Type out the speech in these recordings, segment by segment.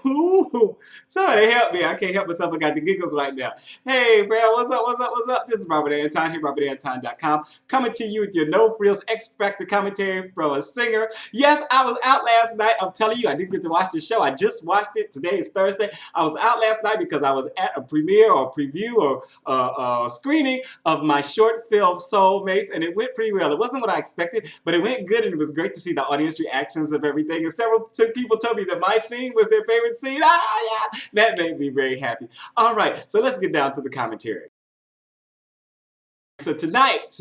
Ooh, somebody help me. I can't help myself. I got the giggles right now. Hey, man, what's up, what's up, what's up? This is Robert Anton here, RobertAnton.com, coming to you with your no frills Xfactor commentary from a singer. Yes, I was out last night. I'm telling you, I didn't get to watch the show. I just watched it. Today is Thursday. I was out last night because I was at a premiere or preview or screening of my short film Soulmates, and it went pretty well. It wasn't what I expected, but it went good, and it was great to see the audience reactions of everything. And several people told me that my scene was their favorite scene. Ah, yeah, that made me very happy. All right, so let's get down to the commentary. So tonight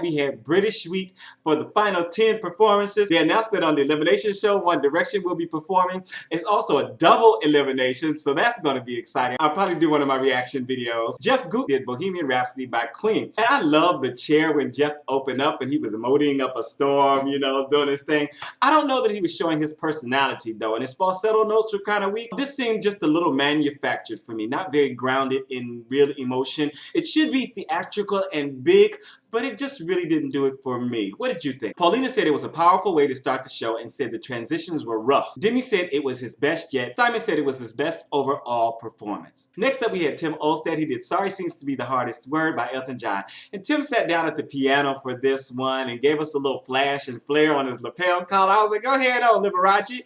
we had British Week for the final 10 performances. They announced that on the elimination show, One Direction will be performing. It's also a double elimination, so that's going to be exciting. I'll probably do one of my reaction videos. Jeff Gutt did Bohemian Rhapsody by Queen. And I love the chair when Jeff opened up and he was emoting up a storm, you know, doing his thing. I don't know that he was showing his personality though, and his falsetto notes were kind of weak. This seemed just a little manufactured for me, not very grounded in real emotion. It should be theatrical and big, but it just really didn't do it for me. What did you think? Paulina said it was a powerful way to start the show and said the transitions were rough. Demi said it was his best yet. Simon said it was his best overall performance. Next up we had Tim Olstad. He did Sorry Seems to Be the Hardest Word by Elton John. And Tim sat down at the piano for this one and gave us a little flash and flare on his lapel collar. I was like, go ahead on, Liberace.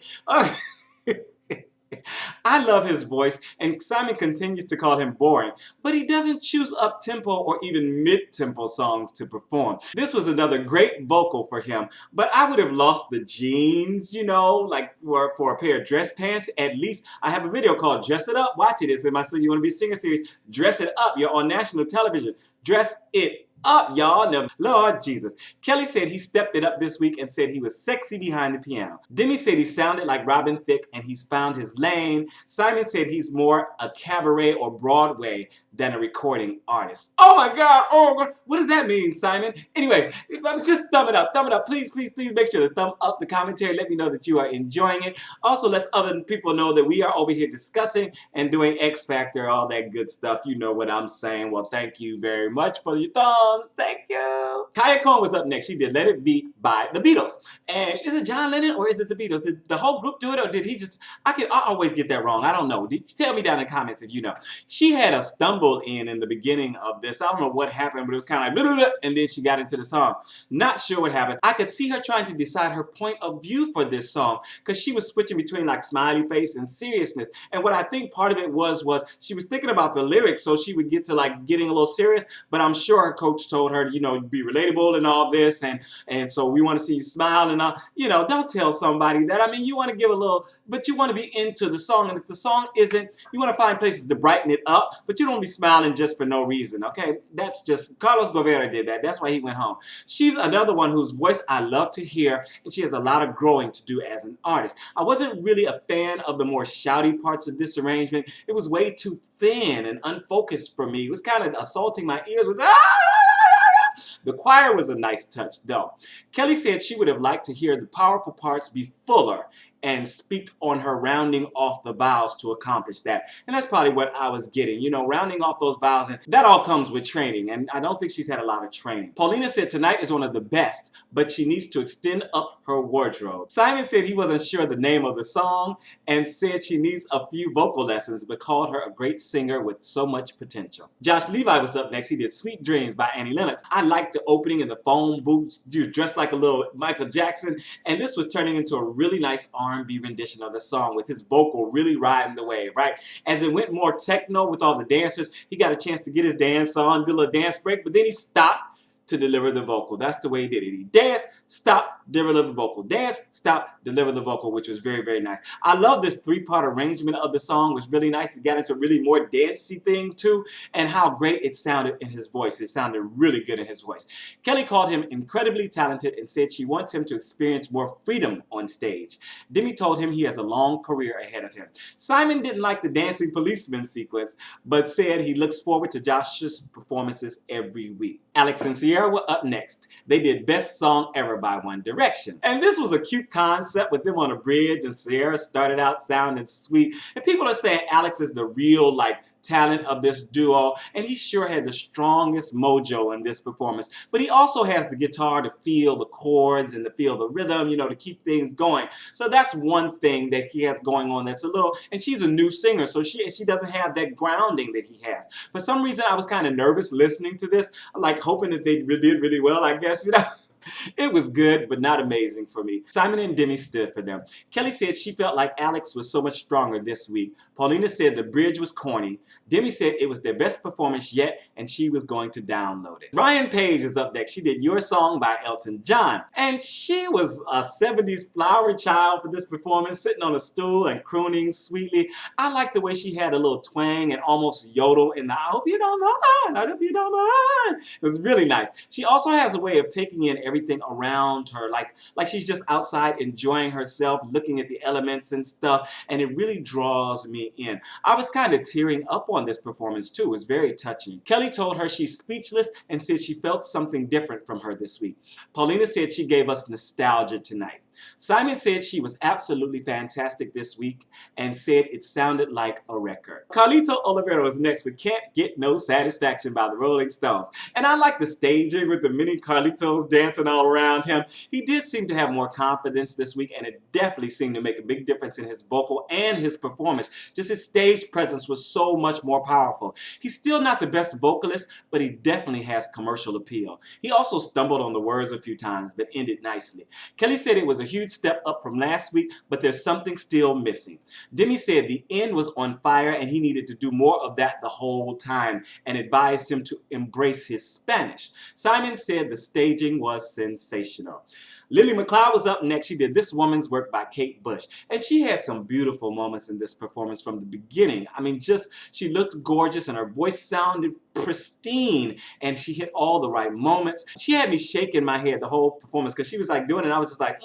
I love his voice, and Simon continues to call him boring, but he doesn't choose up-tempo or even mid-tempo songs to perform. This was another great vocal for him, but I would have lost the jeans, you know, like for a pair of dress pants. At least I have a video called Dress It Up. Watch it. It's in my So You Want to Be a Singer series. Dress It Up. You're on national television. Dress it up, y'all. Now, Lord Jesus. Kelly said he stepped it up this week and said he was sexy behind the piano. Demi said he sounded like Robin Thicke and he's found his lane. Simon said he's more a cabaret or Broadway than a recording artist. Oh my God, oh God. What does that mean, Simon? Anyway, just thumb it up, please, please, please make sure to thumb up the commentary. Let me know that you are enjoying it. Also, let other people know that we are over here discussing and doing X Factor, all that good stuff. You know what I'm saying. Well, thank you very much for your thumbs. Thank you. Khaya Cohen was up next. She did Let It Be by the Beatles. And is it John Lennon or is it the Beatles? Did the whole group do it or did he just... I always get that wrong. I don't know. Tell me down in the comments if you know. She had a stumble in the beginning of this. I don't know what happened, but it was kind of like... Blah, blah, blah, and then she got into the song. Not sure what happened. I could see her trying to decide her point of view for this song because she was switching between like smiley face and seriousness. And what I think part of it was she was thinking about the lyrics so she would get to like getting a little serious, but I'm sure her coach told her, you know, be relatable and all this, and so we want to see you smile and all. You know, don't tell somebody that. I mean, you want to give a little, but you want to be into the song, and if the song isn't, you want to find places to brighten it up, but you don't be smiling just for no reason, okay? That's just, Carlos Guevara did that. That's why he went home. She's another one whose voice I love to hear, and she has a lot of growing to do as an artist. I wasn't really a fan of the more shouty parts of this arrangement. It was way too thin and unfocused for me. It was kind of assaulting my ears with The choir was a nice touch, though. Kelly said she would have liked to hear the powerful parts be fuller and speak on her rounding off the vowels to accomplish that. And that's probably what I was getting, you know, rounding off those vowels, and that all comes with training, and I don't think she's had a lot of training. Paulina said tonight is one of the best, but she needs to extend up her wardrobe. Simon said he wasn't sure the name of the song and said she needs a few vocal lessons, but called her a great singer with so much potential. Josh Levi was up next. He did Sweet Dreams by Annie Lennox. I liked the opening and the phone booths, dressed like a little Michael Jackson, and this was turning into a really nice R&B rendition of the song with his vocal really riding the wave, right? As it went more techno with all the dancers, he got a chance to get his dance on, do a little dance break, but then he stopped to deliver the vocal. That's the way he did it. He danced, stopped, deliver the vocal. Dance, stop, deliver the vocal, which was very, very nice. I love this three-part arrangement of the song. It was really nice. It got into a really more dancey thing too, and how great it sounded in his voice. It sounded really good in his voice. Kelly called him incredibly talented and said she wants him to experience more freedom on stage. Demi told him he has a long career ahead of him. Simon didn't like the dancing policeman sequence, but said he looks forward to Josh's performances every week. Alex and Sierra were up next. They did Best Song Ever by One Direction. direction. And this was a cute concept with them on a bridge, and Sierra started out sounding sweet. And people are saying Alex is the real, talent of this duo, and he sure had the strongest mojo in this performance. But he also has the guitar to feel the chords and to feel the rhythm, to keep things going. So that's one thing that he has going on that's a little, and she's a new singer, so she doesn't have that grounding that he has. For some reason, I was kind of nervous listening to this, hoping that they did really well, I guess, It was good, but not amazing for me. Simon and Demi stood for them. Kelly said she felt like Alex was so much stronger this week. Paulina said the bridge was corny. Demi said it was their best performance yet, and she was going to download it. Ryan Paige was up next. She did Your Song by Elton John. And she was a 70s flowery child for this performance, sitting on a stool and crooning sweetly. I like the way she had a little twang and almost yodel in the I hope you don't mind, I hope you don't mind. It was really nice. She also has a way of taking in everything around her, like she's just outside enjoying herself, looking at the elements and stuff, and it really draws me in. I was kind of tearing up on this performance too. It was very touching. Kelly told her she's speechless and said she felt something different from her this week. Paulina said she gave us nostalgia tonight. Simon said she was absolutely fantastic this week and said it sounded like a record. Carlito Olivero is next with Can't Get No Satisfaction by the Rolling Stones. And I like the staging with the mini Carlitos dancing all around him. He did seem to have more confidence this week, and it definitely seemed to make a big difference in his vocal and his performance. Just his stage presence was so much more powerful. He's still not the best vocalist, but he definitely has commercial appeal. He also stumbled on the words a few times, but ended nicely. Kelly said it was a huge step up from last week, but there's something still missing. Demi said the end was on fire and he needed to do more of that the whole time, and advised him to embrace his Spanish. Simon said the staging was sensational. Lillie McCloud was up next. She did This Woman's Work by Kate Bush, and she had some beautiful moments in this performance from the beginning. I mean, she looked gorgeous and her voice sounded pristine, and she hit all the right moments. She had me shaking my head the whole performance because she was doing it, and I was just like,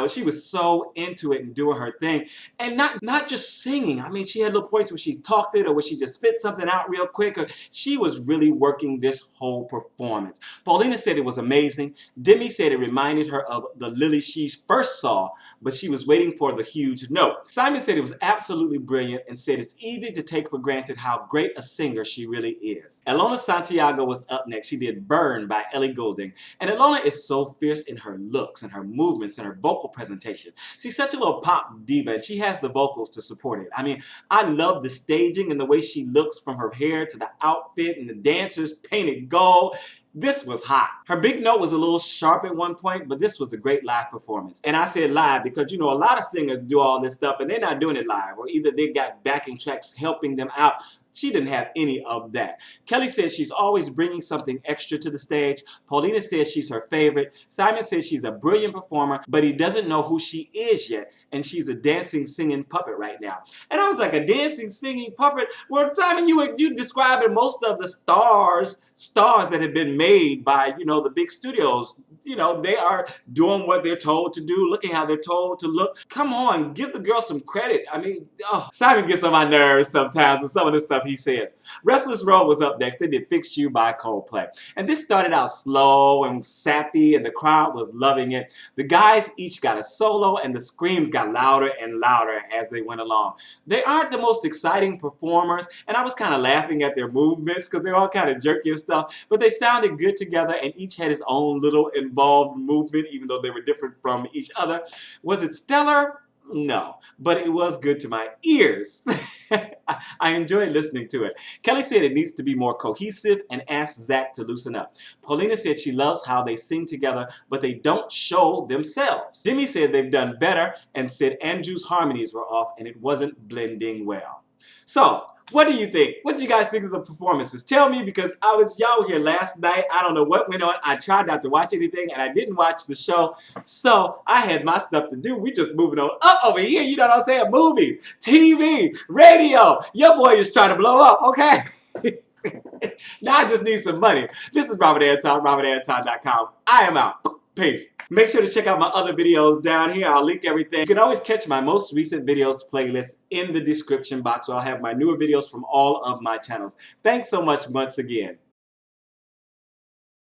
she was so into it and doing her thing. And not just singing. I mean, she had little points where she talked it or where she just spit something out real quick. She was really working this whole performance. Paulina said it was amazing. Demi said it reminded her of the Lillie she first saw, but she was waiting for the huge note. Simon said it was absolutely brilliant and said it's easy to take for granted how great a singer she really is. Ellona Santiago was up next. She did Burn by Ellie Goulding. And Ellona is so fierce in her looks and her movements and her vocal presentation. She's such a little pop diva, and she has the vocals to support it. I mean, I love the staging and the way she looks, from her hair to the outfit and the dancers painted gold. This was hot. Her big note was a little sharp at one point, but this was a great live performance. And I said live because, a lot of singers do all this stuff and they're not doing it live, or either they got backing tracks helping them out. She didn't have any of that. Kelly says she's always bringing something extra to the stage. Paulina says she's her favorite. Simon says she's a brilliant performer, but he doesn't know who she is yet, and she's a dancing, singing puppet right now. And I was like, a dancing, singing puppet? Well, Simon, you describing most of the stars that have been made by, the big studios. They are doing what they're told to do, looking how they're told to look. Come on, give the girl some credit. I mean, Simon gets on my nerves sometimes with some of the stuff he says. Restless Road was up next. They did Fix You by Coldplay. And this started out slow and sappy, and the crowd was loving it. The guys each got a solo, and the screams got louder and louder as they went along. They aren't the most exciting performers, and I was kind of laughing at their movements because they're all kind of jerky and stuff, but they sounded good together, and each had his own little involved movement, even though they were different from each other. Was it stellar? No, but it was good to my ears. I enjoyed listening to it. Kelly said it needs to be more cohesive and asked Zach to loosen up. Paulina said she loves how they sing together, but they don't show themselves. Demi said they've done better and said Andrew's harmonies were off and it wasn't blending well. So, what do you think? What did you guys think of the performances? Tell me, because y'all were here last night. I don't know what went on. I tried not to watch anything, and I didn't watch the show. So I had my stuff to do. We just moving on up over here. You know what I'm saying? Movies, TV, radio. Your boy is trying to blow up, okay? Now I just need some money. This is Robert Anton, robertanton.com. I am out. Peace. Make sure to check out my other videos down here. I'll link everything. You can always catch my most recent videos playlist in the description box, where I'll have my newer videos from all of my channels. Thanks so much once again.